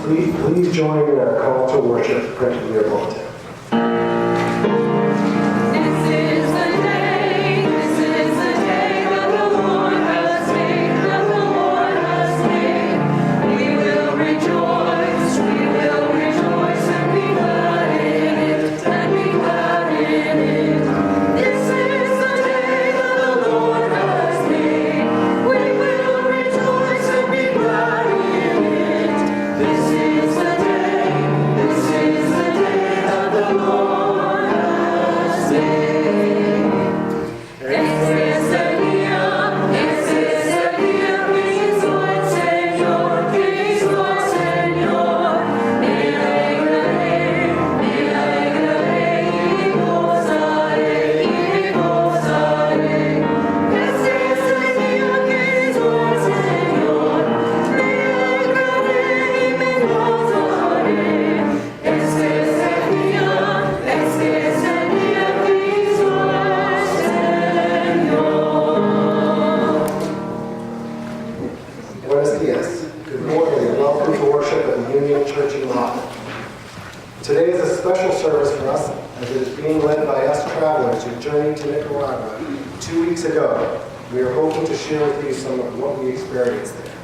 Please join in our call to worship printed in your bulletin. Today is a special service for us as it is being led by us travelers who journeyed to Nicaragua 2 weeks ago. We are hoping to share with you some of what we experienced there.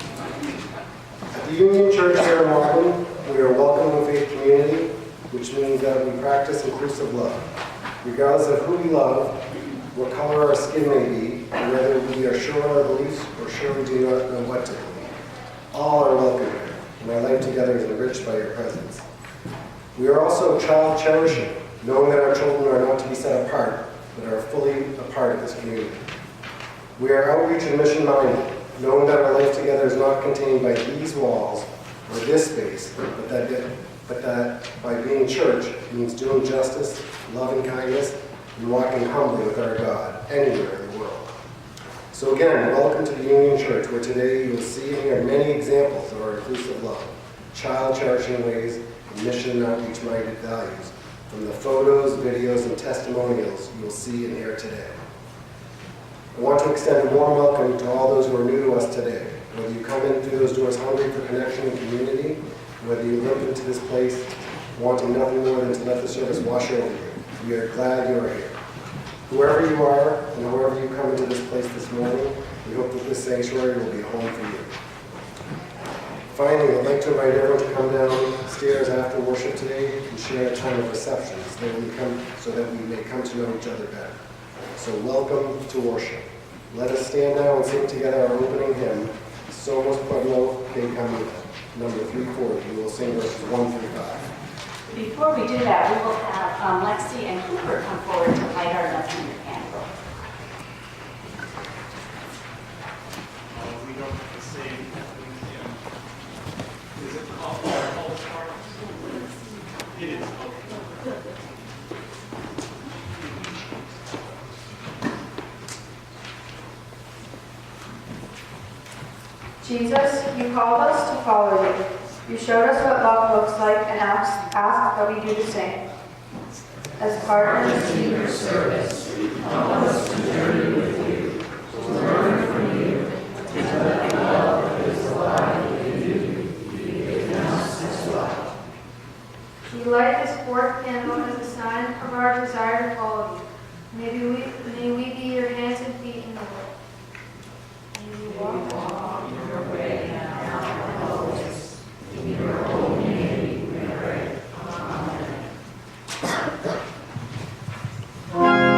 At the Union Church here in Markham, we are a welcoming faith community, which means that we practice inclusive love. Regardless of who we love, what color our skin may be, and whether we are sure of our beliefs or sure we do not know what to believe. All are welcome here, and our life together is enriched by your presence. We are also child cherishing, knowing that our children are not to be set apart, but are fully a part of this community. We are outreach and mission minded, knowing that our life together is not contained by these walls or this space, but that by being church means doing justice, loving kindness, and walking humbly with our God anywhere in the world. So again, welcome to the Union Church, where today you will see and hear many examples of our inclusive love, child cherishing ways, and mission and outreach-minded values from the photos, videos, and testimonials you will see and hear today. I want to extend a warm welcome to all those who are new to us today. Whether you come in through those doors hungry for connection and community, whether you limp into this place wanting nothing more than to let the service wash over you, we are glad you are here. Whoever you are and whoever you come into this place this morning, we hope that this sanctuary will be a home for you. Finally, I'd like to invite everyone to come downstairs after worship today and share a time of reception so that we may come to know each other better. So welcome to worship. Let us stand now and sing together our opening hymn, Somos Pueblo que Camina, number 340. We will sing verses 1 through 5. Before we do that, we will have Lexi and Cooper come forward to light our lesson candle. We don't have to say, is it called All Stars? It is. Jesus, you called us to follow you. You showed us what love looks like and asked that we do the same. As partners in your service, help us to journey with you, to learn from you, to let the love that is alive in you be in us as well. We light this fourth candle as a sign of our desire to follow you. May we be your hands and feet in the world. May we walk in your way now and always. In your holy name we pray. Amen.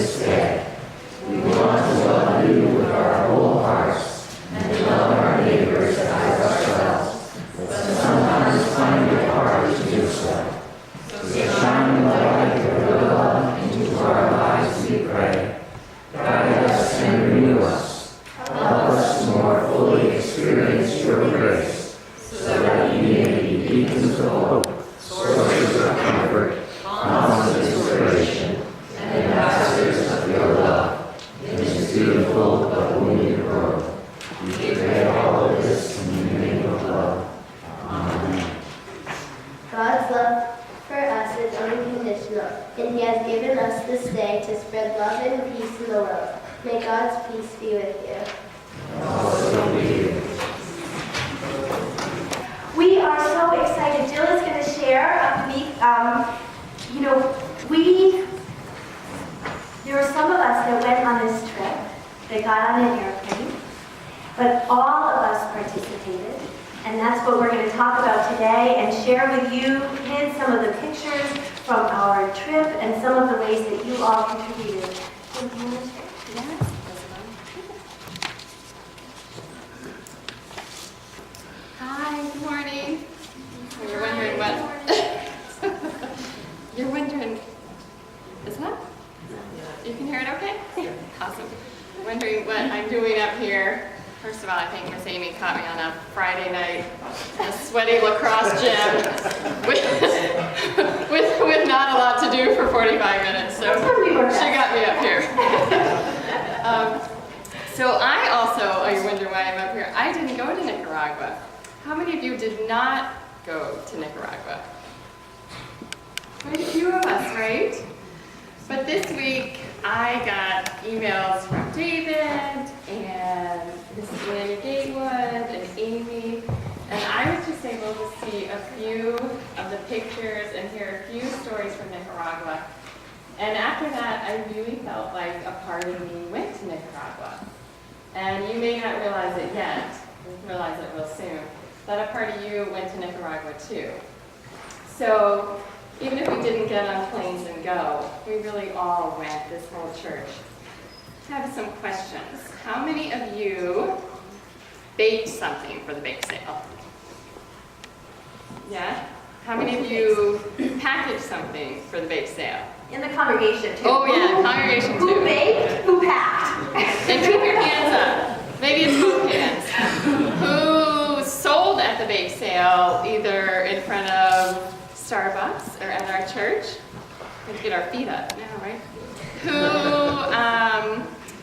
this day. We want to love you with our whole hearts and to love our neighbors as ourselves, but sometimes find it hard to do so. So shine the light of your love into our lives, we pray. Guide us and renew us. Help us to more fully experience your grace, so that we may be beacons of hope, sources of comfort, fountains of inspiration, and ambassadors of your love in this beautiful but wounded world. We pray all of this in the name of love. Amen. God's love for us is unconditional, and He has given us this day to spread love and peace in the world. May God's peace be with you. Also with you. We are so excited. Jill is going to share there were some of us that went on this trip, that got on an airplane, but all of us participated, and that's what we're going to talk about today and share with you kids some of the pictures from our trip and some of the ways that you all contributed. So, do you want to share? Yes. Hi, good morning. You're wondering what? You're wondering, is that? You can hear it okay? Awesome. Wondering what I'm doing up here. First of all, I think Miss Amy caught me on a Friday night in a sweaty lacrosse gym with not a lot to do for 45 minutes. So she got me up here. So I also, oh, you wonder why I'm up here. I didn't go to Nicaragua. How many of you did not go to Nicaragua? Quite a few of us, right? But this week, I got emails from David and Mrs. Lynn Gatewood and Amy, and I was just able to see a few of the pictures and hear a few stories from Nicaragua. And after that, I really felt like a part of me went to Nicaragua. And you may not realize it yet, you'll realize it real soon, that a part of you went to Nicaragua too. So even if we didn't get on planes and go, we really all went, this whole church. I have some questions. How many of you baked something for the bake sale? Yeah? How many of you packaged something for the bake sale? In the congregation, too. Oh yeah, congregation too. Who baked? Who packed? And keep your hands up. Maybe it's both hands. Who sold at the bake sale, either in front of Starbucks or at our church? We have to get our feet up now, right? Who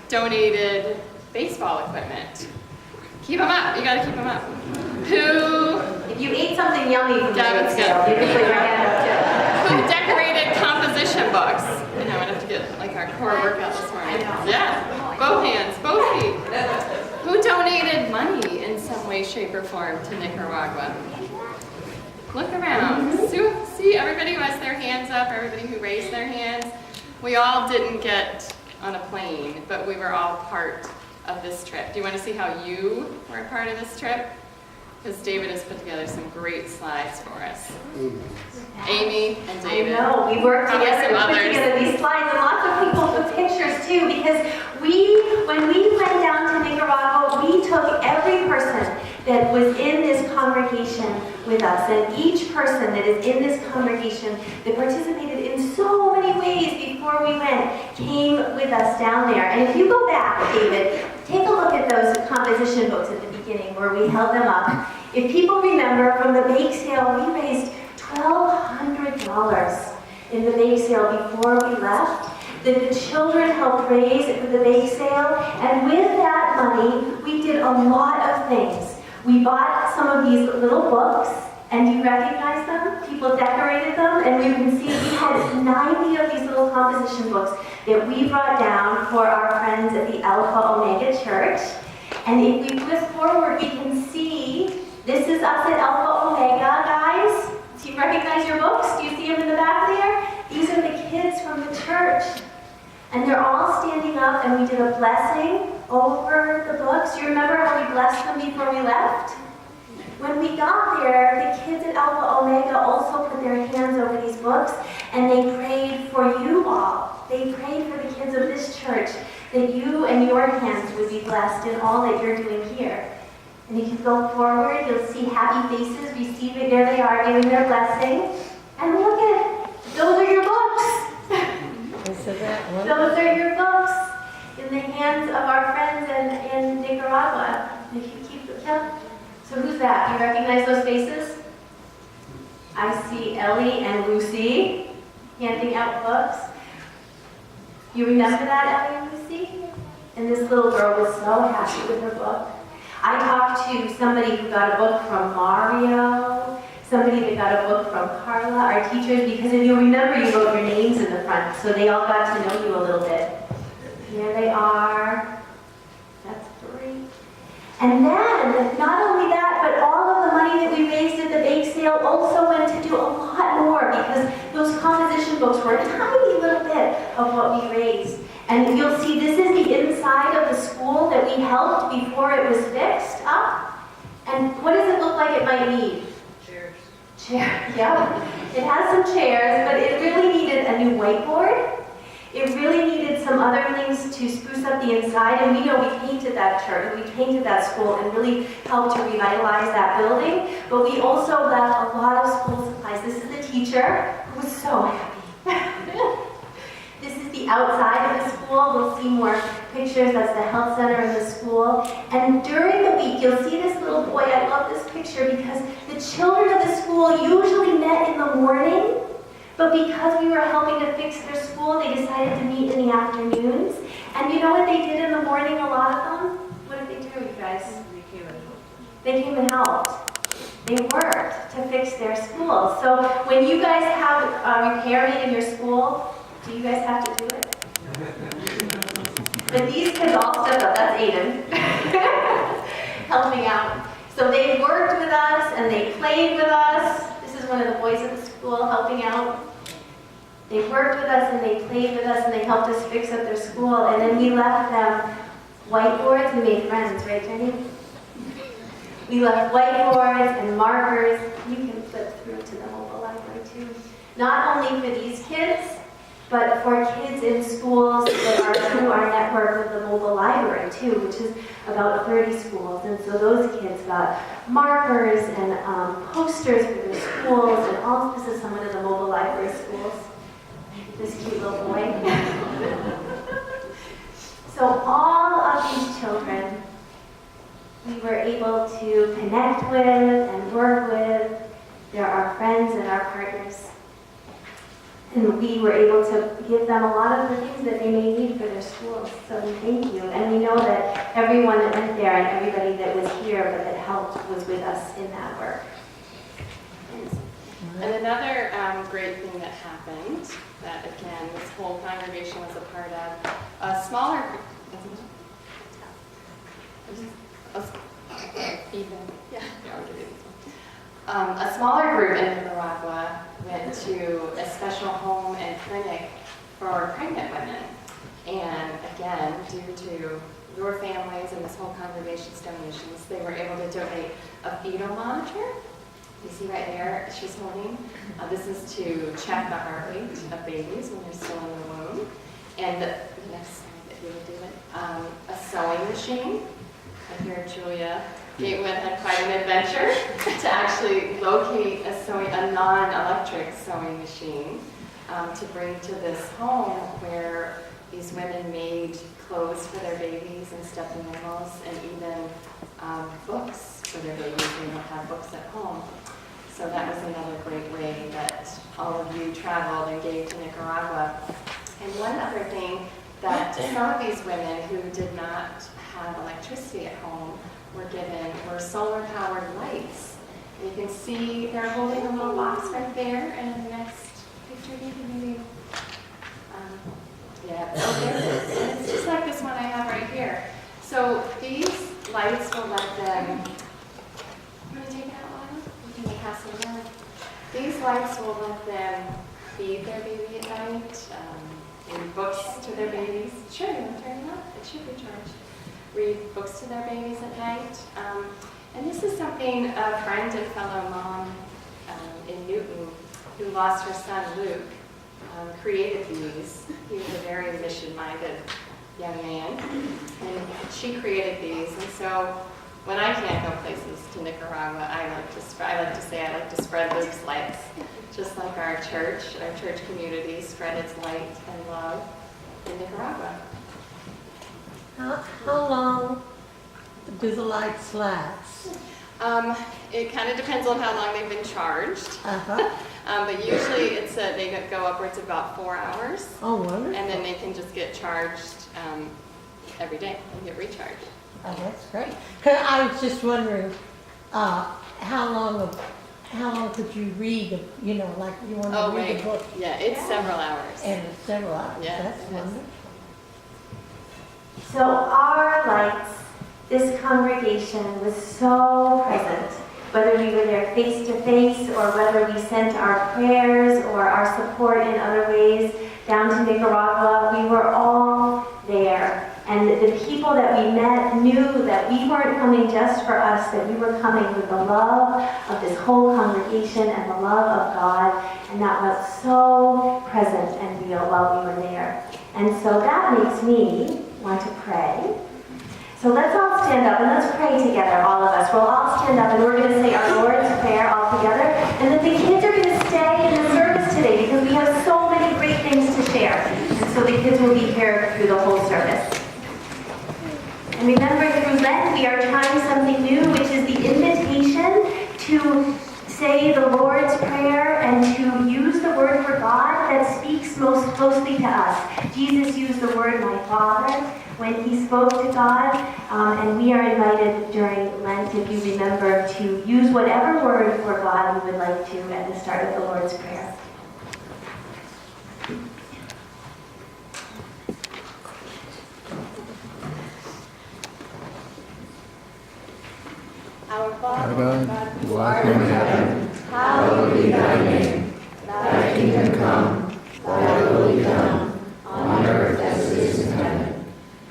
donated baseball equipment? Keep them up. You got to keep them up. Who? If you ate something yummy from the That was bake sale, you can put your hand up too. Who decorated composition books? And I'm gonna have to get like our core workout this morning. Yeah, both hands, both feet. Who donated money in some way, shape, or form to Nicaragua? Look around. See everybody who has their hands up, everybody who raised their hands. We all didn't get on a plane, but we were all part of this trip. Do you want to see how you were a part of this trip? Because David has put together some great slides for us. Amy and David. I know, we worked Probably together some to put others. together these slides, and lots of people took pictures too, because when we went down to Nicaragua, we took every person that was in this congregation with us, and each person that is in this congregation that participated in so many ways before we went came with us down there. And if you go back, David, take a look at those composition books at the beginning where we held them up. If people remember, from the bake sale, we raised $1,200 in the bake sale before we left, that the children helped raise for the bake sale, and with that money, we did a lot of things. We bought some of these little books, and do you recognize them? People decorated them, and you can see we had 90 of these little composition books that we brought down for our friends at the Alpha Omega Church. And if we flip forward, we can see, this is us at Alpha Omega, guys. Do you recognize your books? Do you see them in the back there? These are the kids from the church. And they're all standing up, and we did a blessing over the books. Do you remember how we blessed them before we left? When we got there, the kids at Alpha Omega also put their hands over these books and they prayed for you all. They prayed for the kids of this church that you and your hands would be blessed in all that you're doing here. And if you go forward, you'll see happy faces receiving, there they are, giving their blessing. And look at it, those are your books. Those are your books in the hands of our friends in Nicaragua. If you keep the yeah. So who's that? You recognize those faces? I see Ellie and Lucy handing out books. You remember that, Ellie and Lucy? And this little girl was so happy with her book. I talked to somebody who got a book from Mario, somebody that got a book from Carla, our teachers, because if you remember, you wrote your names in the front, so they all got to know you a little bit. Here they are. That's 3. And then, not only that, but all of the money that we raised at the bake sale also went to do a lot more, because those composition books were a tiny little bit of what we raised. And you'll see this is the inside of the school that we helped before it was fixed up. And what does it look like it might need? Chair, yeah. It has some chairs, but it really needed a new whiteboard. It really needed some other things to spruce up the inside, and we know we painted that church, we painted that school, and really helped to revitalize that building. But we also left a lot of school supplies. This is the teacher who was so happy. This is the outside of the school. We'll see more pictures. That's the health center of the school. And during the week, you'll see this little boy. I love this picture because the children of the school usually met in the morning, but because we were helping to fix their school, they decided to meet in the afternoons. And you know what they did in the morning, a lot of them? What did they do, you guys? They came and helped. They worked to fix their school. So when you guys have a repairman in your school, do you guys have to do it? But these kids all stepped up. That's Aiden. Helping out. So they worked with us and they played with us. This is one of the boys at the school helping out. They worked with us and they played with us and they helped us fix up their school. And then we left them whiteboards and made friends, right, Jenny? We left whiteboards and markers. You can flip through to the mobile library too. Not only for these kids, but for kids in schools that are through our network with the mobile library too, which is about 30 schools. And so those kids got markers and posters for their schools, and all this is some of the mobile library schools. This cute little boy. So all of these children we were able to connect with and work with. They're our friends and our partners. And we were able to give them a lot of the things that they may need for their schools. So we thank you. And we know that everyone that went there and everybody that was here but that helped was with us in that work. And another great thing that happened, that again, this whole congregation was a part of, a smaller group, a smaller group in Nicaragua went to a special home and clinic for pregnant women. And again, due to your families and this whole congregation's donations, they were able to donate a fetal monitor. You see right there, she's holding. This is to check the heart rate of babies when they're still in the womb. And the next slide, if you would do it, a sewing machine. And here, Julia Gatewood had quite an adventure to actually locate a non-electric sewing machine to bring to this home where these women made clothes for their babies and stuffed animals and even books for their babies. They don't have books at home. So that was another great way that all of you traveled and gave to Nicaragua. And one other thing, that some of these women who did not have electricity at home were solar-powered lights. And you can see they're holding a little box right there, and the next picture, maybe. Yeah, okay. It's just like this one I have right here. So these lights will let them. You want to take it out, Lana? You can pass it around. These lights will let them feed their baby at night, read books to their babies. Sure, you want to turn it up? It should be charged. Read books to their babies at night. And this is something a friend and fellow mom in Newton, who lost her son Luke, created these. He was a very mission-minded young man, and she created these. And so when I can't go places to Nicaragua, I like to spread Luke's lights, just like our church community spread its light and love in Nicaragua. How long do the lights last? It kind of depends on how long they've been charged. But usually they go upwards of about 4 hours. Oh, wonderful. And then they can just get charged every day and get recharged. Oh, that's great. 'Cause I was just wondering, how long could you read, you know, like you want to read a book? Yeah, it's several hours. And it's several hours. Yeah, That's it is. wonderful. So our lights, this congregation was so present, whether we were there face to face or whether we sent our prayers or our support in other ways down to Nicaragua, we were all there. And the people that we met knew that we weren't coming just for us, that we were coming with the love of this whole congregation and the love of God, and that was so present and real while we were there. And so that makes me want to pray. So let's all stand up and let's pray together, all of us. We'll all stand up and we're going to say our Lord's Prayer all together. And then the kids are going to stay in the service today because we have so many great things to share. And so the kids will be here through the whole service. And remember, through Lent, we are trying something new, which is the invitation to say the Lord's Prayer and to use the word for God that speaks most closely to us. Jesus used the word "my Father" when he spoke to God, and we are invited during Lent, if you remember, to use whatever word for God you would like to at the start of the Lord's Prayer. Our Father, God, who art in heaven, hallowed be thy name. Thy kingdom come, thy will be done, on earth as it is in heaven.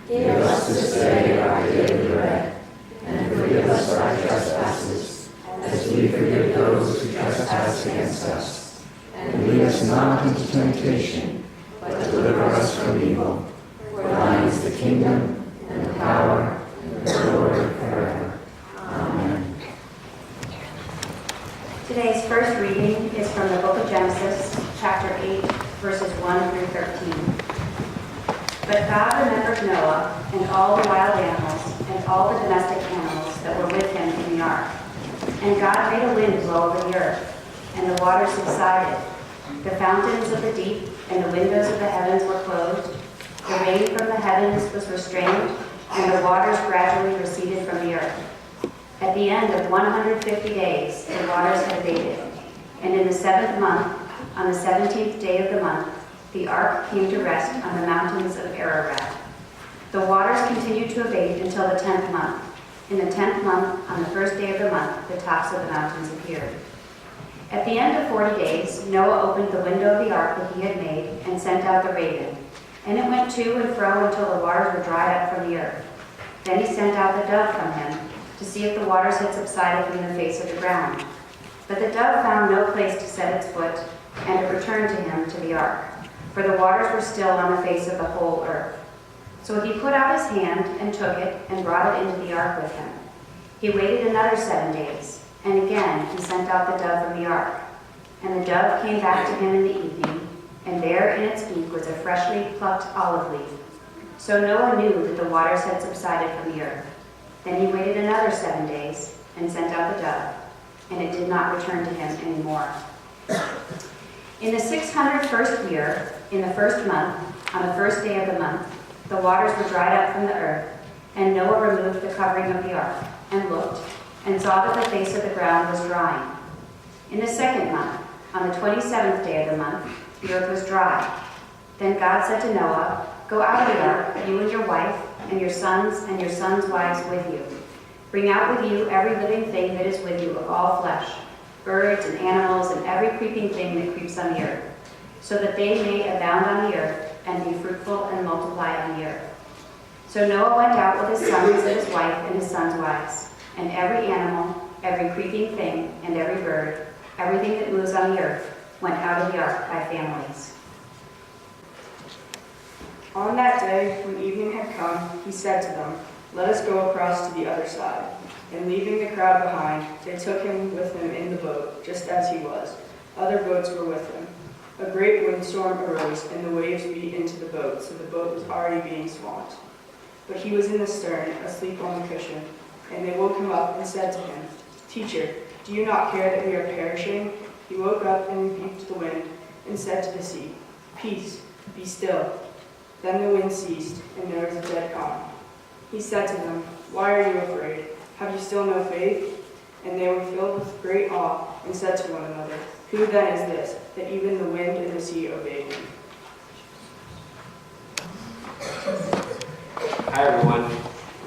Give us this day our daily bread, and forgive us our trespasses, as we forgive those who trespass against us. And lead us not into temptation, but deliver us from evil. For thine is the kingdom, and the power, and the glory forever. Amen. Today's first reading is from the book of Genesis, chapter 8, verses 1 through 13. But God remembered Noah and all the wild animals and all the domestic animals that were with him in the ark. And God made a wind blow over the earth, and the waters subsided. The fountains of the deep and the windows of the heavens were closed. The rain from the heavens was restrained, and the waters gradually receded from the earth. At the end of 150 days, the waters had abated. And in the 7th month, on the 17th day of the month, the ark came to rest on the mountains of Ararat. The waters continued to abate until the 10th month. In the 10th month, on the first day of the month, the tops of the mountains appeared. At the end of 40 days, Noah opened the window of the ark that he had made and sent out the raven. And it went to and fro until the waters were dried up from the earth. Then he sent out the dove from him to see if the waters had subsided from the face of the ground. But the dove found no place to set its foot, and it returned to him to the ark, for the waters were still on the face of the whole earth. So he put out his hand and took it and brought it into the ark with him. He waited another 7 days, and again he sent out the dove from the ark. And the dove came back to him in the evening, and there in its beak was a freshly plucked olive leaf. So Noah knew that the waters had subsided from the earth. Then he waited another 7 days and sent out the dove, and it did not return to him anymore. In the 601st year, in the 1st month, on the 1st day of the month, the waters were dried up from the earth, and Noah removed the covering of the ark, and looked, and saw that the face of the ground was drying. In the 2nd month, on the 27th day of the month, the earth was dry. Then God said to Noah, "Go out of the ark, you and your wife, and your sons' wives with you. Bring out with you every living thing that is with you of all flesh, birds and animals and every creeping thing that creeps on the earth, so that they may abound on the earth and be fruitful and multiply on the earth." So Noah went out with his sons and his wife and his sons' wives. And every animal, every creeping thing, and every bird, everything that moves on the earth, went out of the ark by families. On that day, when evening had come, he said to them, "Let us go across to the other side." And leaving the crowd behind, they took him with them in the boat, just as he was. Other boats were with him. A great windstorm arose, and the waves beat into the boat, so the boat was already being swamped. But he was in the stern, asleep on the cushion. And they woke him up and said to him, "Teacher, do you not care that we are perishing?" He woke up and rebuked the wind and said to the sea, "Peace, be still." Then the wind ceased, and there was a dead calm. He said to them, "Why are you afraid? Have you still no faith?" And they were filled with great awe and said to one another, "Who then is this, that even the wind and the sea obey him?" Hi everyone,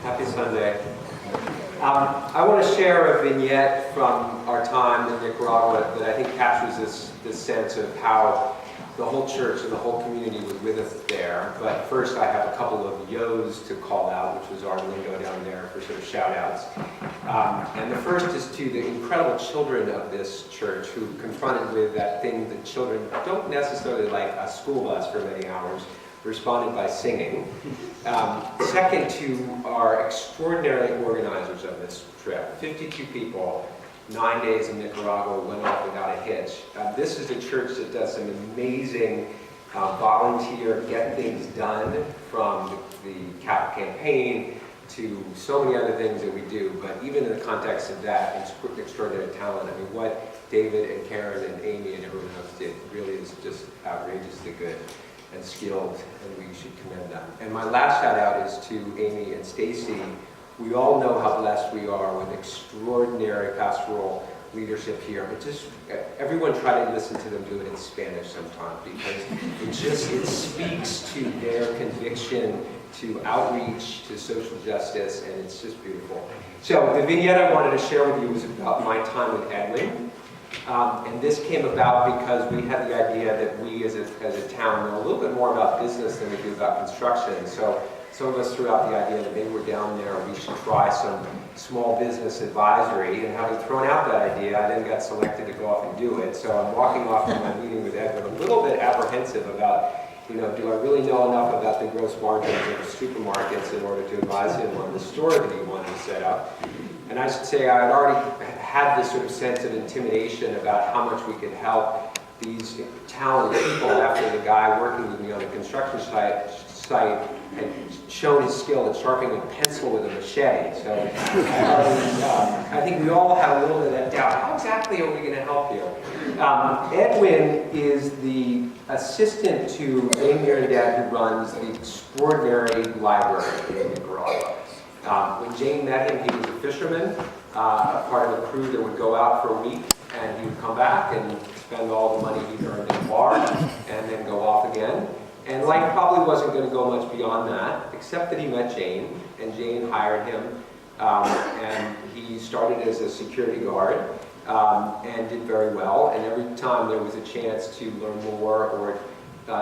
happy Sunday. I want to share a vignette from our time in Nicaragua that I think captures this sense of how the whole church and the whole community was with us there. But first I have a couple of yo's to call out, which was our lingo down there for sort of shout outs. And the first is to the incredible children of this church who confronted with that thing that children don't necessarily like, a school bus for many hours, responded by singing. Second, to our extraordinary organizers of this trip, 52 people, 9 days in Nicaragua, went off without a hitch. This is a church that does some amazing volunteer get things done, from the CAP campaign to so many other things that we do. But even in the context of that, it's extraordinary talent. I mean, what David and Karen and Amy and everyone else did really is just outrageously good and skilled, and we should commend them. And my last shout out is to Amy and Stacy. We all know how blessed we are with extraordinary pastoral leadership here, but just everyone try to listen to them do it in Spanish sometime, because it speaks to their conviction to outreach, to social justice, and it's just beautiful. So the vignette I wanted to share with you was about my time with Edwin. And this came about because we had the idea that we as a town know a little bit more about business than we do about construction. So some of us threw out the idea that maybe we're down there, we should try some small business advisory. And having thrown out that idea, I then got selected to go off and do it. So I'm walking off from my meeting with Edwin a little bit apprehensive about, do I really know enough about the gross margins of supermarkets in order to advise him on the store that he wanted to set up. And I should say I had already had this sort of sense of intimidation about how much we could help these talented people after the guy working with me on the construction site had shown his skill at sharpening a pencil with a machete. So I think we all had a little bit of that doubt. How exactly are we going to help you? Edwin is the assistant to Amy and Dad, who runs the extraordinary library in Nicaragua. When Jane met him, he was a fisherman, a part of a crew that would go out for a week, and he would come back and spend all the money he'd earned in the bar, and then go off again. And life probably wasn't going to go much beyond that, except that he met Jane, and Jane hired him, and he started as a security guard, and did very well. And every time there was a chance to learn more, or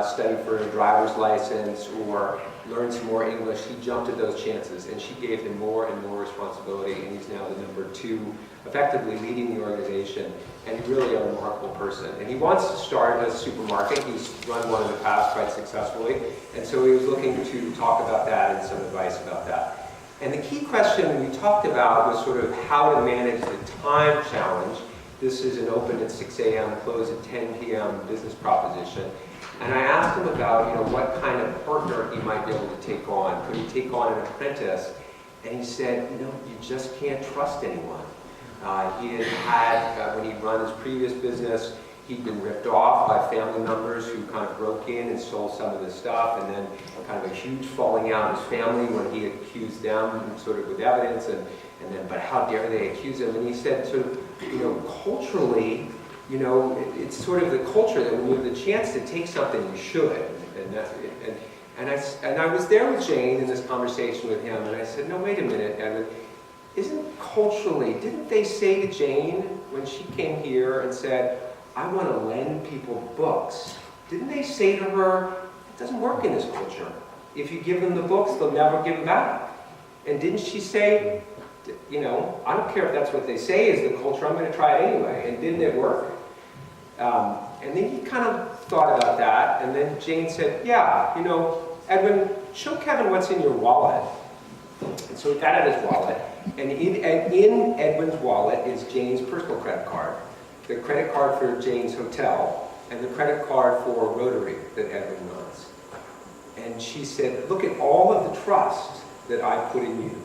study for a driver's license, or learn some more English, he jumped at those chances, and she gave him more and more responsibility, and he's now the #2, effectively leading the organization, and really a remarkable person. And he wants to start a supermarket. He's run one in the past quite successfully, and so he was looking to talk about that and some advice about that. And the key question we talked about was sort of how to manage the time challenge. This is an open at 6 a.m., close at 10 p.m. business proposition. And I asked him about, what kind of partner he might be able to take on. Could he take on an apprentice? And he said, you just can't trust anyone. He had, when he'd run his previous business, he'd been ripped off by family members who kind of broke in and stole some of the stuff, and then kind of a huge falling out in his family when he accused them sort of with evidence, and then, but how dare they accuse him? And he said, sort of, culturally, it's sort of the culture that when you have the chance to take something, you should. And I was there with Jane in this conversation with him, and I said, no, wait a minute, Evan. Didn't they say to Jane when she came here and said, I want to lend people books? Didn't they say to her, it doesn't work in this culture. If you give them the books, they'll never give them back. And didn't she say, you know, I don't care if that's what they say is the culture, I'm going to try it anyway. And didn't it work? And then he kind of thought about that, and then Jane said, yeah, you know, Edwin, show Kevin what's in your wallet. And so he got out his wallet, and in Edwin's wallet is Jane's personal credit card, the credit card for Jane's hotel, and the credit card for Rotary that Edwin runs. And she said, look at all of the trust that I put in you.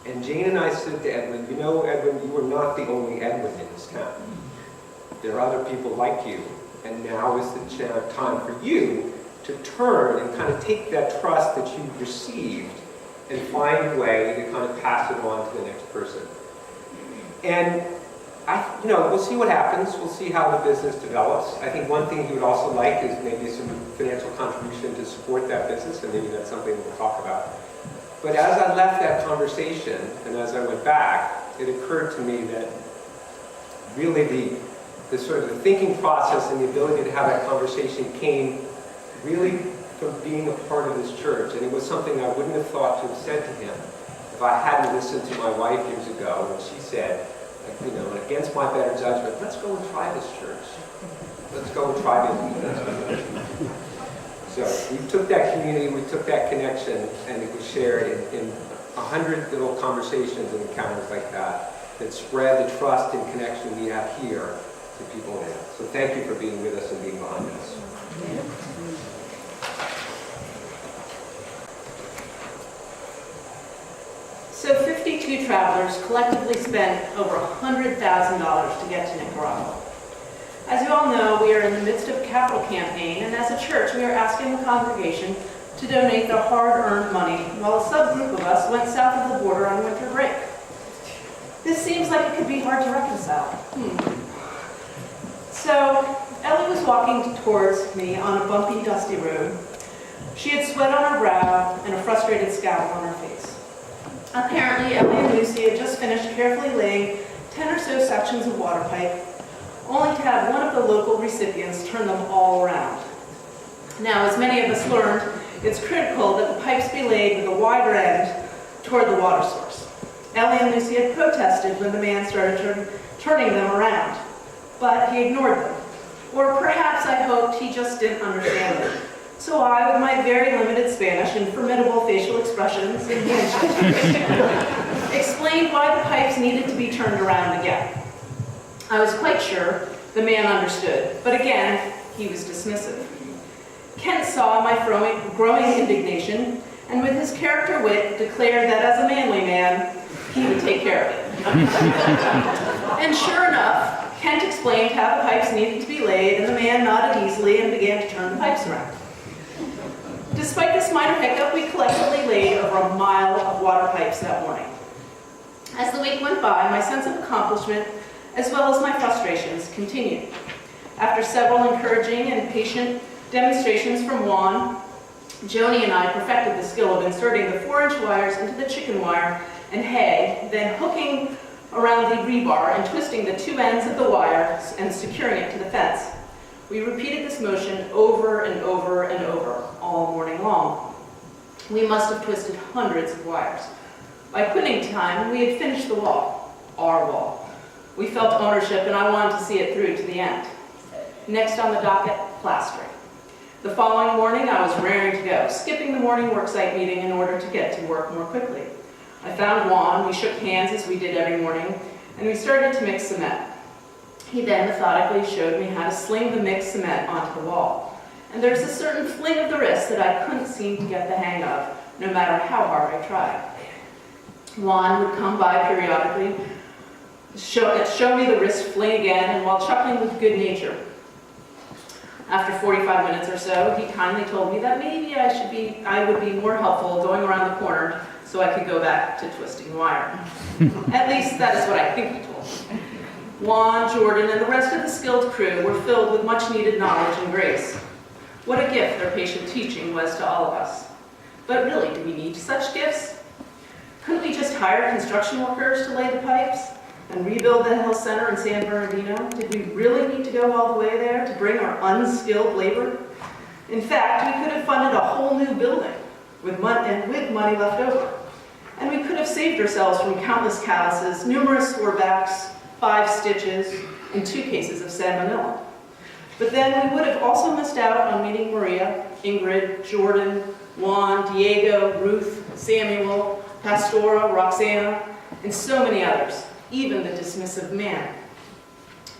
And Jane and I said to Edwin, you know, Edwin, you are not the only Edwin in this town. There are other people like you, and now is the time for you to turn and kind of take that trust that you've received and find a way to kind of pass it on to the next person. And you know, we'll see what happens. We'll see how the business develops. I think one thing he would also like is maybe some financial contribution to support that business, and maybe that's something we'll talk about. But as I left that conversation, and as I went back, it occurred to me that really the sort of the thinking process and the ability to have that conversation came really from being a part of this church. And it was something I wouldn't have thought to have said to him if I hadn't listened to my wife years ago when she said, you know, against my better judgment, let's go and try this church. Let's go and try this. So we took that community, we took that connection, and it was shared in 100 little conversations and encounters like that spread the trust and connection we have here to people now. So thank you for being with us and being behind us. So 52 travelers collectively spent over $100,000 to get to Nicaragua. As you all know, we are in the midst of a capital campaign, and as a church, we are asking the congregation to donate their hard-earned money while a subgroup of us went south of the border on winter break. This seems like it could be hard to reconcile. So Ellie was walking towards me on a bumpy, dusty road. She had sweat on her brow and a frustrated scowl on her face. Apparently, Ellie and Lucy had just finished carefully laying 10 or so sections of water pipe, only to have one of the local recipients turn them all around. Now, as many of us learned, it's critical that the pipes be laid with a wider end toward the water source. Ellie and Lucy had protested when the man started turning them around, but he ignored them. Or perhaps I hoped he just didn't understand them. So I, with my very limited Spanish and formidable facial expressions and hand explained why the pipes needed to be turned around again. I was quite sure the man understood, but again, he was dismissive. Kent saw my growing indignation, and with his character wit, declared that as a manly man, he would take care of it. And sure enough, Kent explained how the pipes needed to be laid, and the man nodded easily and began to turn the pipes around. Despite this minor hiccup, we collectively laid over a mile of water pipes that morning. As the week went by, my sense of accomplishment, as well as my frustrations, continued. After several encouraging and patient demonstrations from Juan, Joni and I perfected the skill of inserting the 4-inch wires into the chicken wire and hay, then hooking around the rebar and twisting the two ends of the wire and securing it to the fence. We repeated this motion over and over and over all morning long. We must have twisted hundreds of wires. By quitting time, we had finished the wall, our wall. We felt ownership, and I wanted to see it through to the end. Next on the docket, plastering. The following morning, I was raring to go, skipping the morning worksite meeting in order to get to work more quickly. I found Juan, we shook hands as we did every morning, and we started to mix cement. He then methodically showed me how to sling the mixed cement onto the wall. And there's a certain fling of the wrist that I couldn't seem to get the hang of, no matter how hard I tried. Juan would come by periodically, show me the wrist fling again, and while chuckling with good nature. After 45 minutes or so, he kindly told me that maybe I would be more helpful going around the corner so I could go back to twisting wire. At least that is what I think he told me. Juan, Jordan, and the rest of the skilled crew were filled with much needed knowledge and grace. What a gift their patient teaching was to all of us. But really, do we need such gifts? Couldn't we just hire construction workers to lay the pipes and rebuild the health center in San Bernardino? Did we really need to go all the way there to bring our unskilled labor? In fact, we could have funded a whole new building with money left over. And we could have have saved ourselves from countless calluses, numerous sore backs, 5 stitches, and 2 cases of salmonella. But then we would have also missed out on meeting Maria, Ingrid, Jordan, Juan, Diego, Ruth, Samuel, Pastora, Roxana, and so many others, even the dismissive man.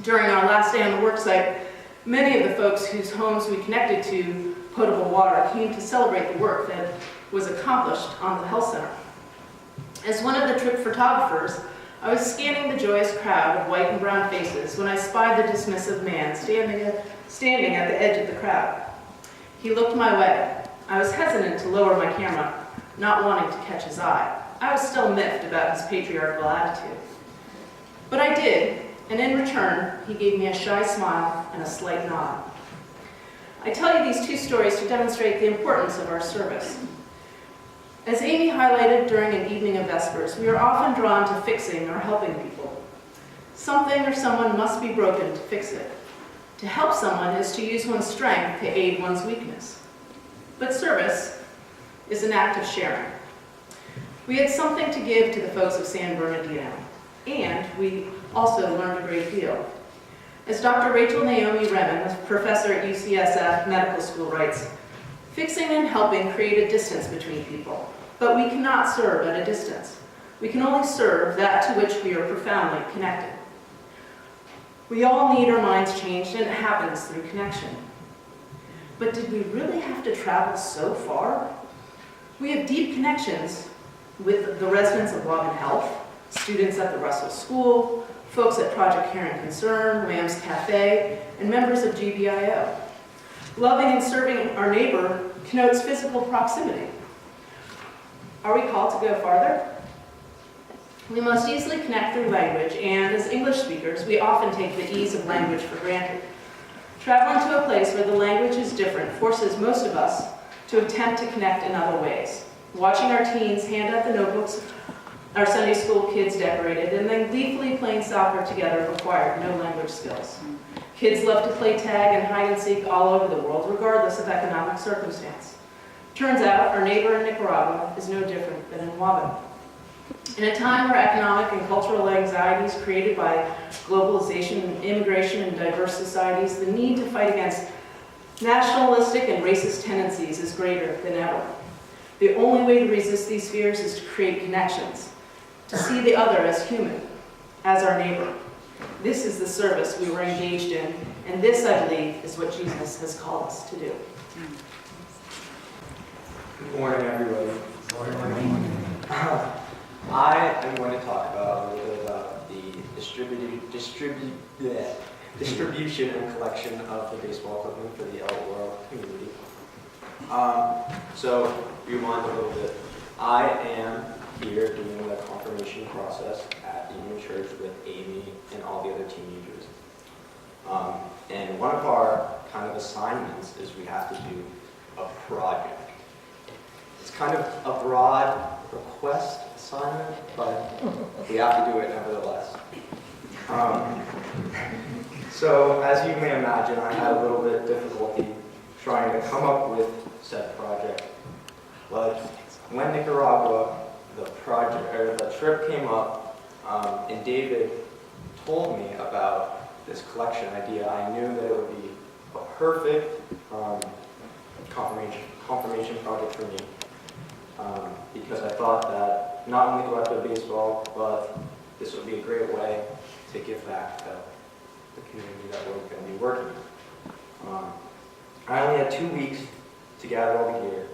During our last day on the worksite, many of the folks whose homes we connected to potable water came to celebrate the work that was accomplished on the health center. As one of the trip photographers, I was scanning the joyous crowd of white and brown faces when I spied the dismissive man standing at the edge of the crowd. He looked my way. I was hesitant to lower my camera, not wanting to catch his eye. I was still miffed about his patriarchal attitude. But I did, and in return, he gave me a shy smile and a slight nod. I tell you these 2 stories to demonstrate the importance of our service. As Amy highlighted during an evening of Vespers, we are often drawn to fixing or helping people. Something or someone must be broken to fix it. To help someone is to use one's strength to aid one's weakness. But service is an act of sharing. We had something to give to the folks of San Bernardino, and we also learned a great deal. As Dr. Rachel Naomi Remen, a professor at UCSF Medical School, writes, fixing and helping create a distance between people, but we cannot serve at a distance. We can only serve that to which we are profoundly connected. We all need our minds changed, and it happens through connection. But did we really have to travel so far? We have deep connections with the residents of Love and Health, students at the Russell School, folks at Project Care and Concern, Lamb's Cafe, and members of GBIO. Loving and serving our neighbor connotes physical proximity. Are we called to go farther? We most easily connect through language, and as English speakers, we often take the ease of language for granted. Traveling to a place where the language is different forces most of us to attempt to connect in other ways. Watching our teens hand out the notebooks our Sunday school kids decorated, and then gleefully playing soccer together required no language skills. Kids love to play tag and hide and seek all over the world, regardless of economic circumstance. Turns out, our neighbor in Nicaragua is no different than in Waban. In a time where economic and cultural anxieties created by globalization, immigration, and diverse societies, the need to fight against nationalistic and racist tendencies is greater than ever. The only way to resist these fears is to create connections, to see the other as human, as our neighbor. This is the service we were engaged in, and this, I believe, is what Jesus has called us to do. Good morning, everybody. Good morning. I am going to talk about a little bit about the distribution and collection of the baseball equipment for the L World community. So, rewind a little bit. I am here doing the confirmation process at Union Church with Amy and all the other teenagers. And one of our kind of assignments is we have to do a project. It's kind of a broad request assignment, but we have to do it nevertheless. So, as you may imagine, I had a little bit of difficulty trying to come up with said project. But when Nicaragua, the trip came up, and David told me about this collection idea, I knew that it would be a perfect confirmation project for me. Because I thought that not only do I play baseball, but this would be a great way to give back to the community that we're going to be working with. I only had 2 weeks to gather all the gear,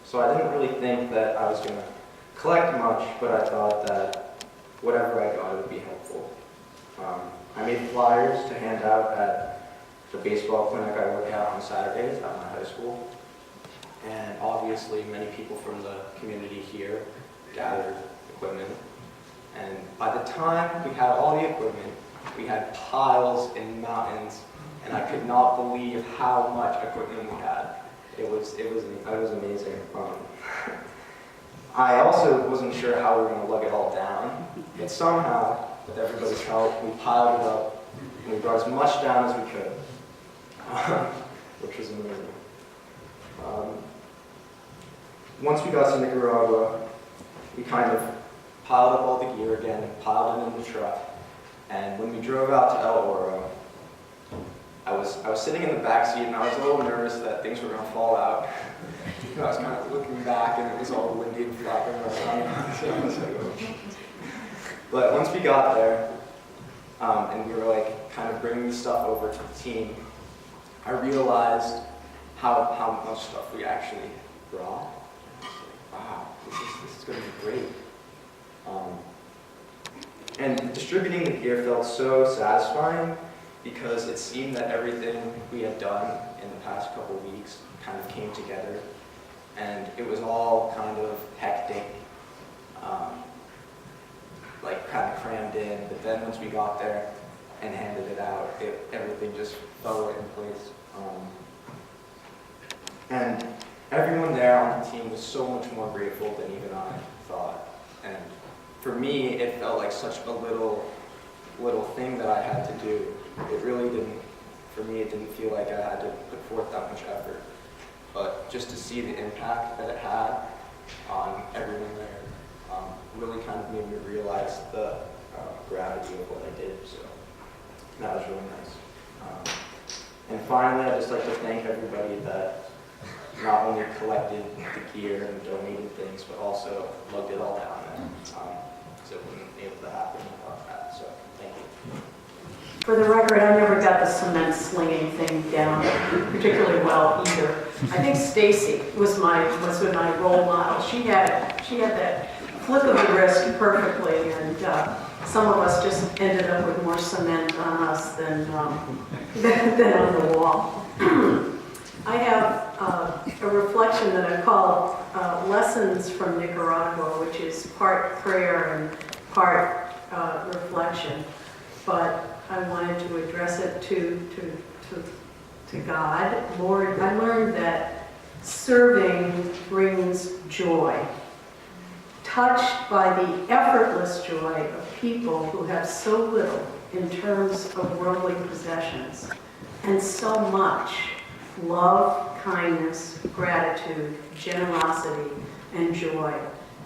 so I didn't really think that I was going to collect much, but I thought that whatever I got would be helpful. I made flyers to hand out at the baseball clinic I work at on Saturdays at my high school. And obviously many people from the community here gathered equipment. And by the time we had all the equipment, we had piles and mountains, and I could not believe how much equipment we had. It was amazing. I also wasn't sure how we were going to lug it all down, but somehow, with everybody's help, we piled it up, and we brought as much down as we could, which was amazing. Once we got to Nicaragua, we kind of piled up all the gear again, piled it in the truck, and when we drove out to El Oro, I was sitting in the back seat and I was a little nervous that things were going to fall out. I was kind of looking back and it was all windy and flapping around. So I was like, oh. But once we got there, and we were like kind of bringing the stuff over to the team, I realized how much stuff we actually brought. I was like, wow, this is going to be great. And distributing the gear felt so satisfying because it seemed that everything we had done in the past couple weeks kind of came together, and it was all kind of hectic, like kind of crammed in, but then once we got there and handed it out, everything just fell right in place. And everyone there on the team was so much more grateful than even I thought. And for me, it felt like such a little thing that I had to do. It really didn't, for me, it didn't feel like I had to put forth that much effort. But just to see the impact that it had on everyone there really kind of made me realize the gravity of what I did. So that was really nice. And finally, I'd just like to thank everybody that not only collected the gear and donated things, but also lugged it all down there. So it wouldn't be able to happen without that. So thank you. For the record, I never got the cement slinging thing down particularly well either. I think Stacy was my role model. She had that flick of the wrist perfectly, and some of us just ended up with more cement on us than on the wall. I have a reflection that I call Lessons from Nicaragua, which is part prayer and part reflection. But I wanted to address it to God. Lord, I learned that serving brings joy. Touched by the effortless joy of people who have so little in terms of worldly possessions, and so much love, kindness, gratitude, generosity, and joy.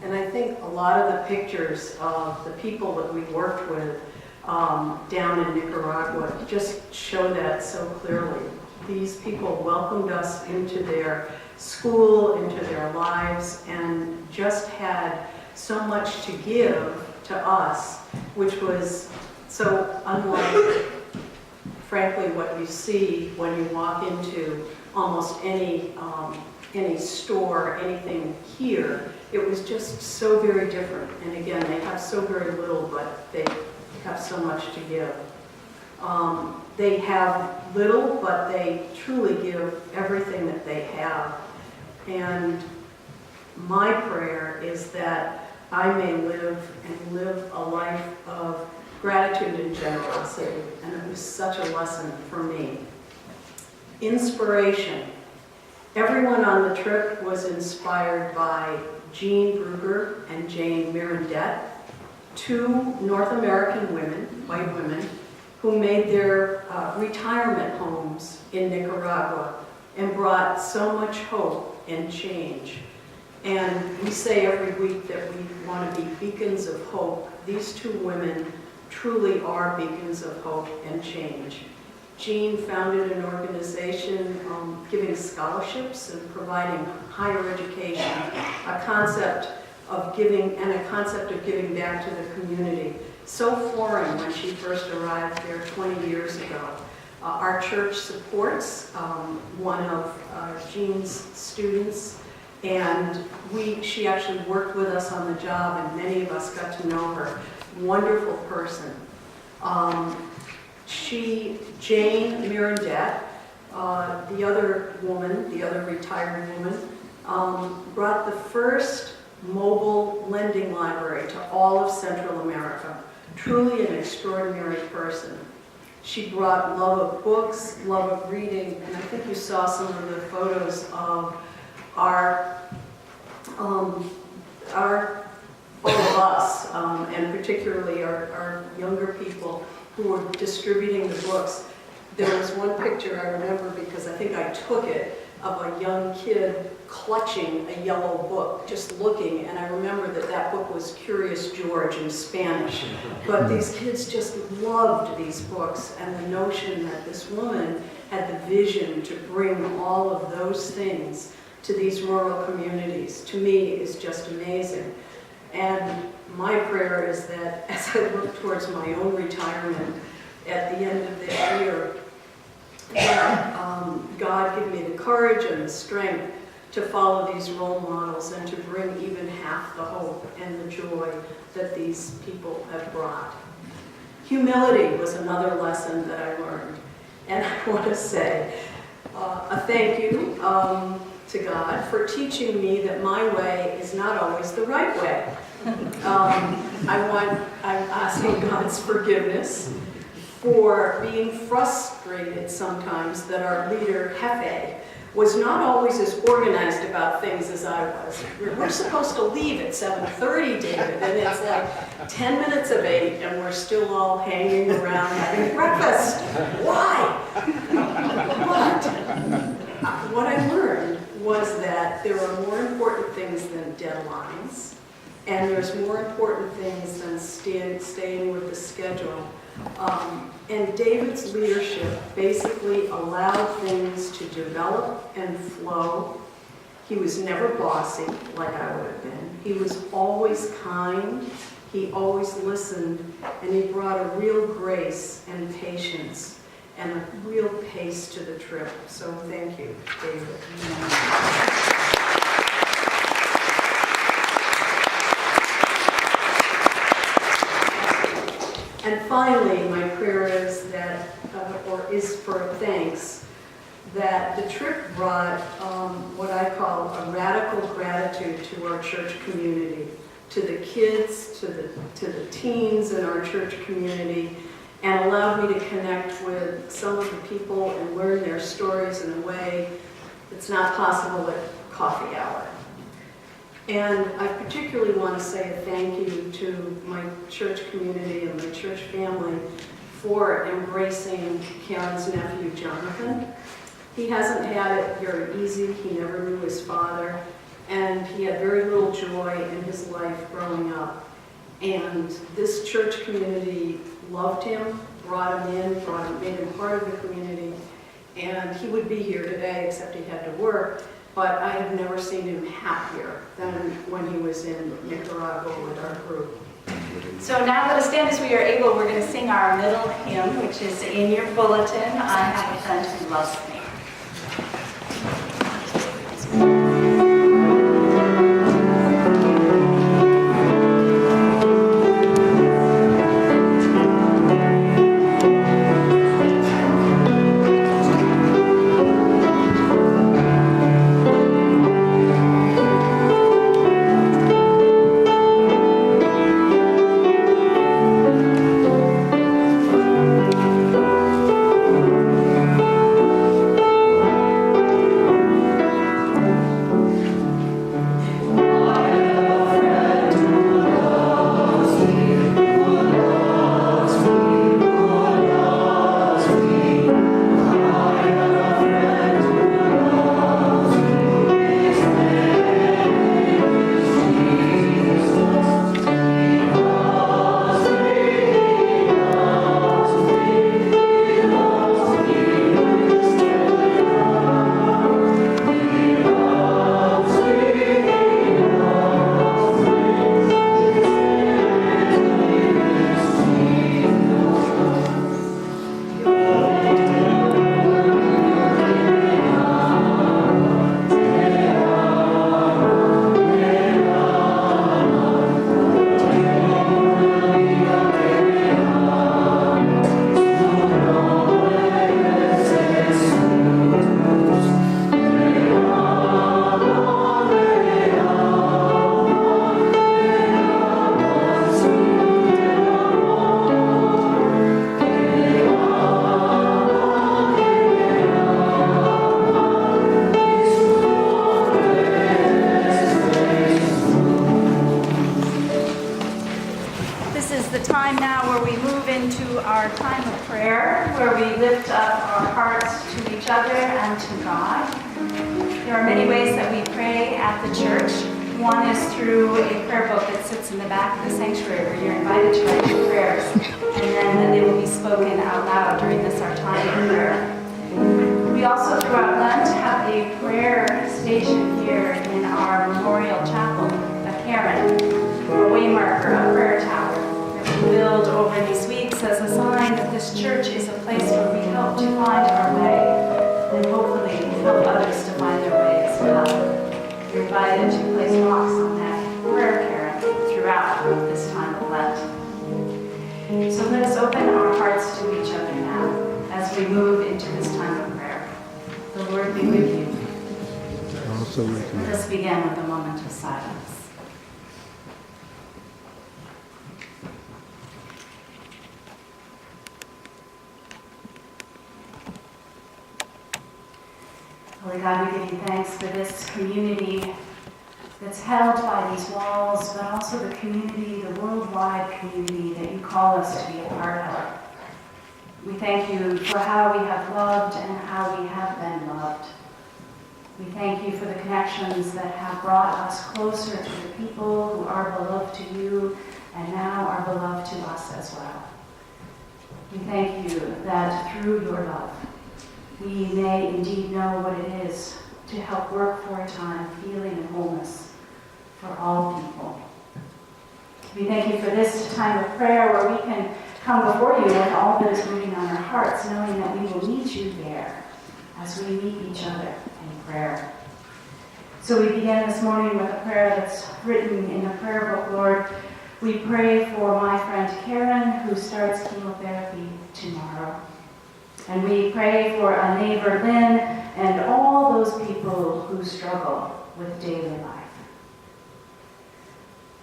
And I think a lot of the pictures of the people that we worked with down in Nicaragua just show that so clearly. These people welcomed us into their school, into their lives, and just had so much to give to us, which was so unlike, frankly, what you see when you walk into almost any store, anything here. It was just so very different. And again, they have so very little, but they have so much to give. They have little, but they truly give everything that they have. And my prayer is that I may live a life of gratitude and generosity. And it was such a lesson for me. Inspiration. Everyone on the trip was inspired by Jean Brugger and Jane Mirandette, two North American women, white women, who made their retirement homes in Nicaragua and brought so much hope and change. And we say every week that we want to be beacons of hope. These two women truly are beacons of hope and change. Jean founded an organization giving scholarships and providing higher education, a concept of giving and a concept of giving back to the community. So foreign when she first arrived there 20 years ago. Our church supports one of Jean's students, and she actually worked with us on the job, and many of us got to know her. Wonderful person. Jane Mirandette, the other woman, the other retired woman, brought the first mobile lending library to all of Central America. Truly an extraordinary person. She brought love of books, love of reading, and I think you saw some of the photos of all of us, and particularly our younger people who were distributing the books. There was one picture I remember because I think I took it. of a young kid clutching a yellow book, just looking, and I remember that that book was Curious George in Spanish. But these kids just loved these books, and the notion that this woman had the vision to bring all of those things to these rural communities, to me, is just amazing. And my prayer is that as I look towards my own retirement at the end of this year, that God give me the courage and the strength to follow these role models and to bring even half the hope and the joy that these people have brought. Humility was another lesson that I learned. And I want to say a thank you to God for teaching me that my way is not always the right way. I'm asking God's forgiveness for being frustrated sometimes that our leader, Jefe, was not always as organized about things as I was. We're supposed to leave at 7:30, David, and it's like 10 minutes of 8, and we're still all hanging around having breakfast. Why? But what I learned was that there are more important things than deadlines, and there's more important things than staying with the schedule. And David's leadership basically allowed things to develop and flow. He was never bossy like I would have been. He was always kind. He always listened, and he brought a real grace and patience and a real pace to the trip. So thank you, David. And finally, my prayer is that, is for thanks, that the trip brought what I call a radical gratitude to our church community, to the kids, to the teens in our church community, and allowed me to connect with some of the people and learn their stories in a way that's not possible at coffee hour. And I particularly want to say a thank you to my church community and my church family for embracing Karen's nephew, Jonathan. He hasn't had it very easy. He never knew his father, and he had very little joy in his life growing up. And this church community loved him, brought him in, made him part of the community, and he would be here today, except he had to work. But I have never seen him happier than when he was in Nicaragua with our group. So now let us stand as we are able. We're going to sing our middle hymn, which is in your bulletin, I Have a Friend Who Loves Me. Our time of prayer, where we lift up our hearts to each other and to God. There are many ways that we pray at the church. One is through a prayer book that sits in the back of the sanctuary where you're invited to write your prayers, and then they will be spoken out loud during this our time of prayer. We also throughout Lent have a prayer station here in our memorial chapel, a cairn, or a waymarker, a prayer tower that we build over these weeks as a sign that this church is a place where we help to find our way and hopefully help others to find their way as well. You're invited to place rocks on that prayer cairn throughout this time of Lent. So let us open our hearts to each other now as we move into this time of prayer. The Lord be with you. Let us begin with a moment of silence. Holy God, we give you thanks for this community that's held by these walls, but also the community, the worldwide community that you call us to be a part of. We thank you for how we have loved and how we have been loved. We thank you for the connections that have brought us closer to the people who are beloved to you and now are beloved to us as well. We thank you that through your love, we may indeed know what it is to help work for a time of healing and wholeness for all people. We thank you for this time of prayer where we can come before you with all that is moving on our hearts, knowing that we will meet you there as we meet each other in prayer. So we begin this morning with a prayer that's written in the prayer book, Lord. We pray for my friend Karen, who starts chemotherapy tomorrow. And we pray for a neighbor, Lynn, and all those people who struggle with daily life.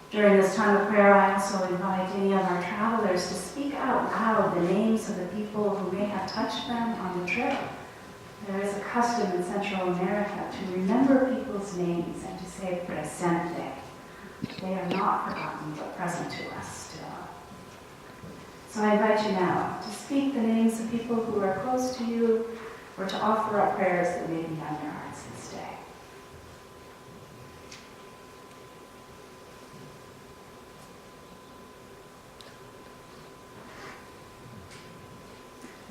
During this time of prayer, I also invite any of our travelers to speak out loud the names of the people who may have touched them on the trip. There is a custom in Central America to remember people's names and to say presente. They are not forgotten, but present to us still. So I invite you now to speak the names of people who are close to you or to offer up prayers that may be on your hearts this day.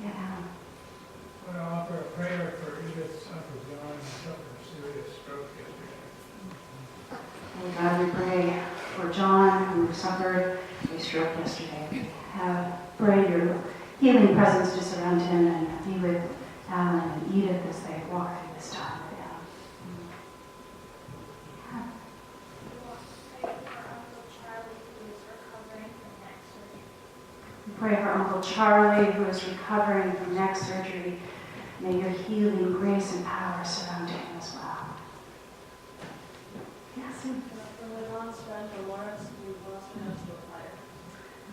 Yeah, Alan. I want to offer a prayer for Edith's Uncle John, who suffered a serious stroke yesterday. Oh God, we pray for John, who suffered a stroke yesterday. Pray your healing presence to surround him and be with Alan and Edith as they walk through this time with him. We pray for Uncle Charlie, who is recovering from neck surgery. May your healing grace and power surround him as well. Yes.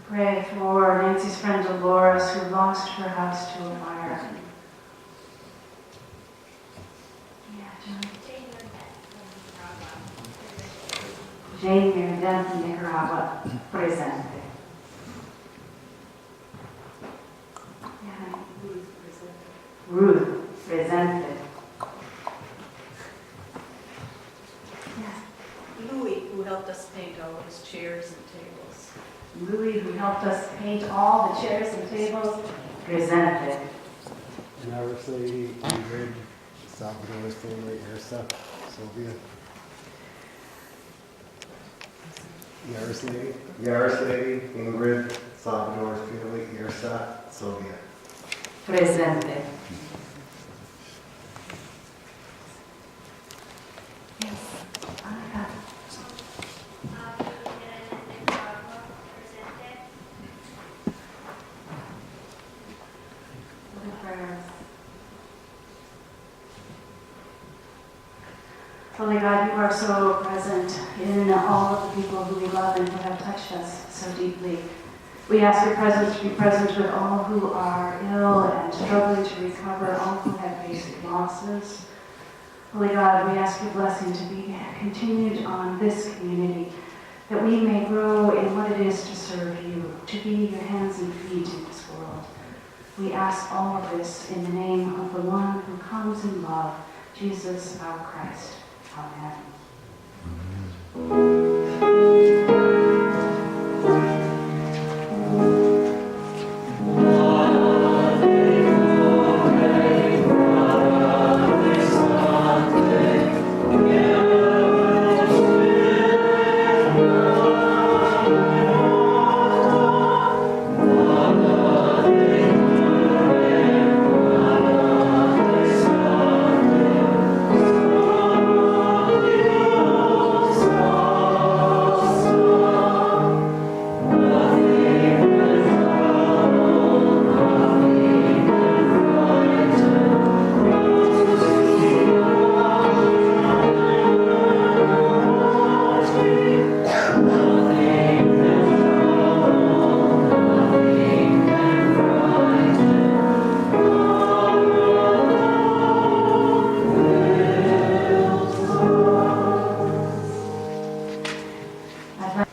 Pray for Nancy's friend Dolores, who lost her house to a fire. Yeah, John. Jane Meriden from Nicaragua, presente. Yeah, Ruth, presente. Yes. Louis, who helped us paint all his chairs and tables. Louis, who helped us paint all the chairs and tables, presente. And our lady, Ingrid, Salvador's family, Ersa, Sylvia. Yaris lady, Ingrid, Salvador's family, Ersa, Sylvia. Presente. Yes. Annika. Holy God, you are so present in all of the people who we love and who have touched us so deeply. We ask your presence to be present with all who are ill and struggling to recover, all who have faced losses. Holy God, we ask your blessing to be continued on this community, that we may grow in what it is to serve you, to be your hands and feet in this world. We ask all of this in the name of the one who comes in love Jesus our Christ. Amen.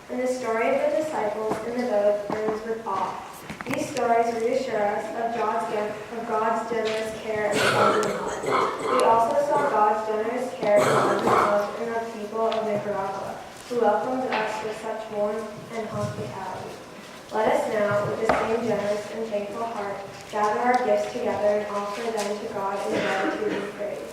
And the story of the disciples in the boat ends with awe. These stories reassure us of God's generous care and love. We also saw God's generous care and love in the people of Nicaragua, who welcomed us with such warmth and hospitality. Let us now, with the same generous and thankful heart, gather our gifts together and offer them to God in gratitude and praise.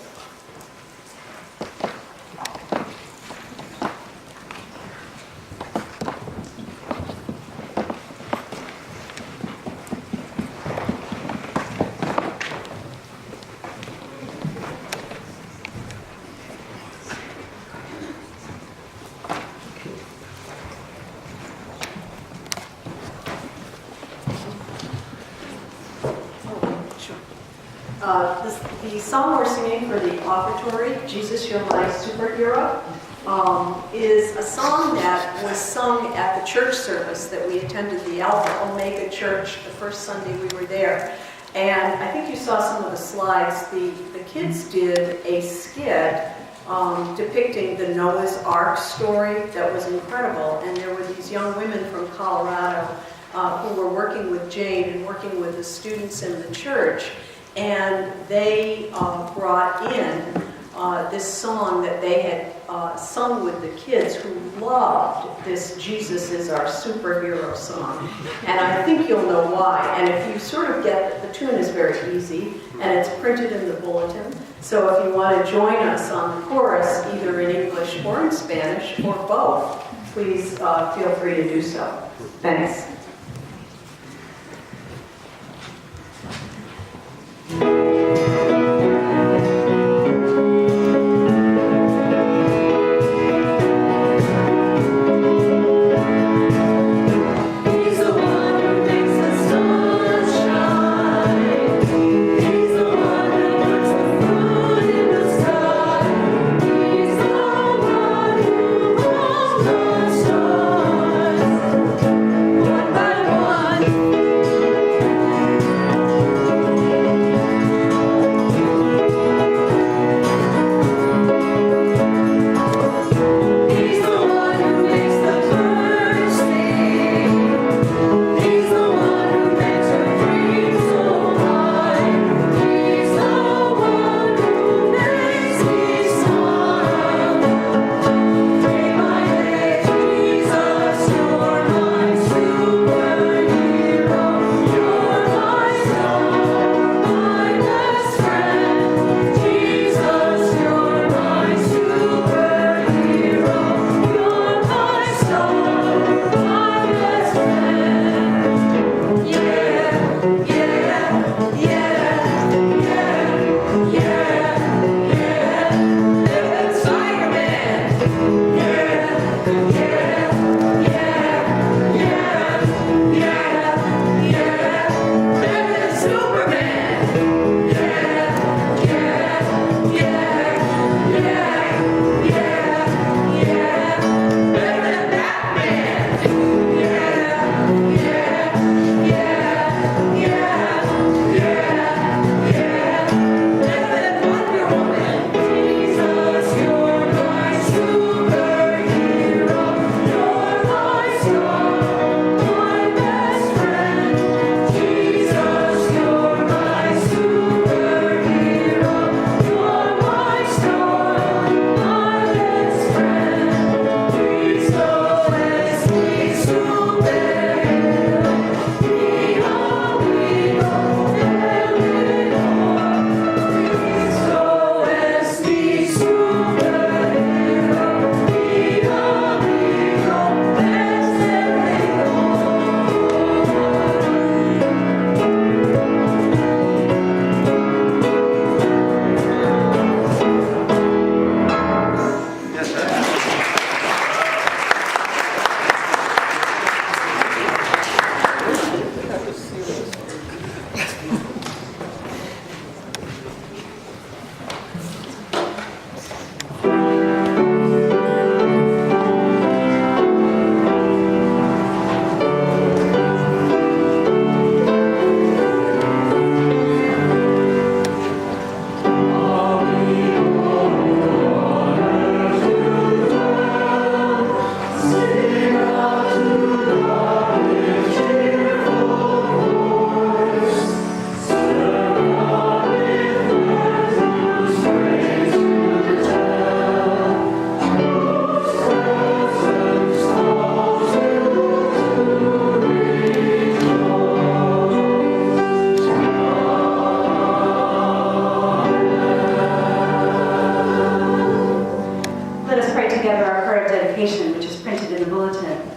The song we're singing for the offertory, Jesus, You're My Superhero, is a song that was sung at the church service that we attended, the Alpha Omega Church, the first Sunday we were there. And I think you saw some of the slides. The kids did a skit depicting the Noah's Ark story that was incredible. And there were these young women from Colorado who were working with Jane and working with the students in the church. And they brought in this song that they had sung with the kids who loved this Jesus is our superhero song. And I think you'll know why. And if you sort of get, the tune is very easy, and it's printed in the bulletin. So if you want to join us on the chorus, either in English or in Spanish, or both, please feel free to do so. Thanks. Superhero. dedication, which is printed in the bulletin.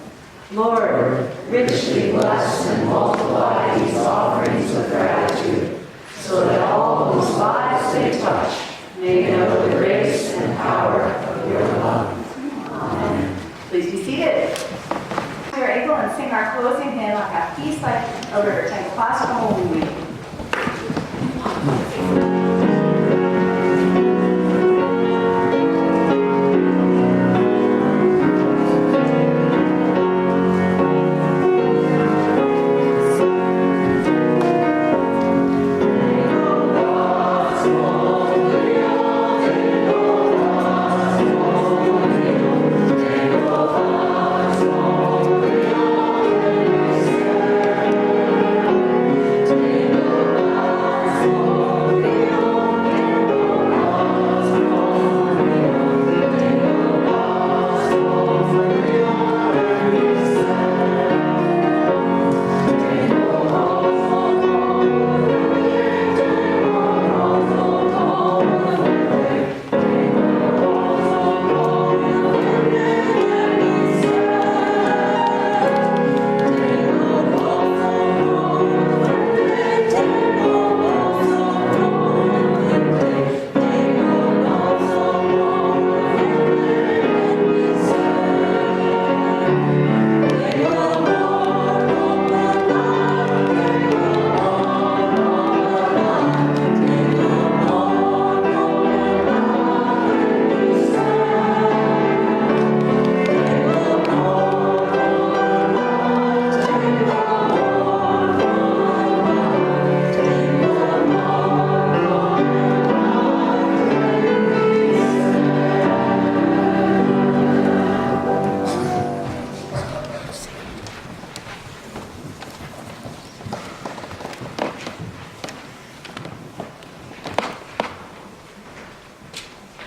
Lord, richly bless and multiply these offerings of gratitude, so that all whose lives they touch may know the grace and power of your love. Amen. please be seated. We are able to sing our closing hymn, I've Got Peace Like a River, time classical holy week.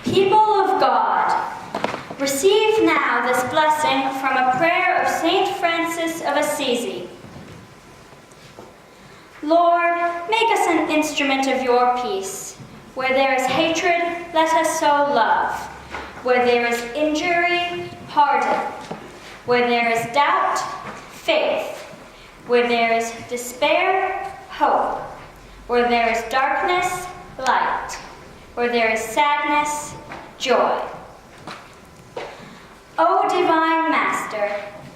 People of God, receive now this blessing from a prayer of Saint Francis of Assisi. Lord, make us an instrument of your peace. Where there is hatred, let us sow love. Where there is injury, pardon. Where there is doubt, faith. Where there is despair, hope. Where there is darkness, light. Where there is sadness, joy. O divine Master,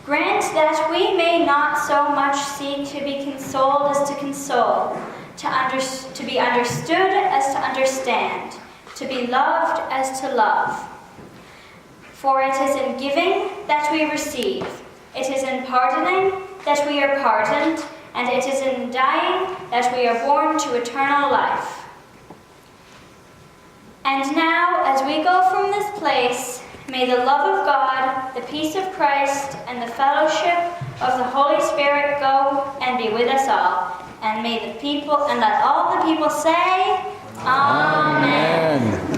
grant that we may not so much seek to be consoled as to console, to be understood as to understand, to be loved as to love. For it is in giving that we receive, it is in pardoning that we are pardoned, and it is in dying that we are born to eternal life. And now, as we go from this place, may the love of God, the peace of Christ, and the fellowship of the Holy Spirit go and be with us all. And may the people, and let all the people say, Amen.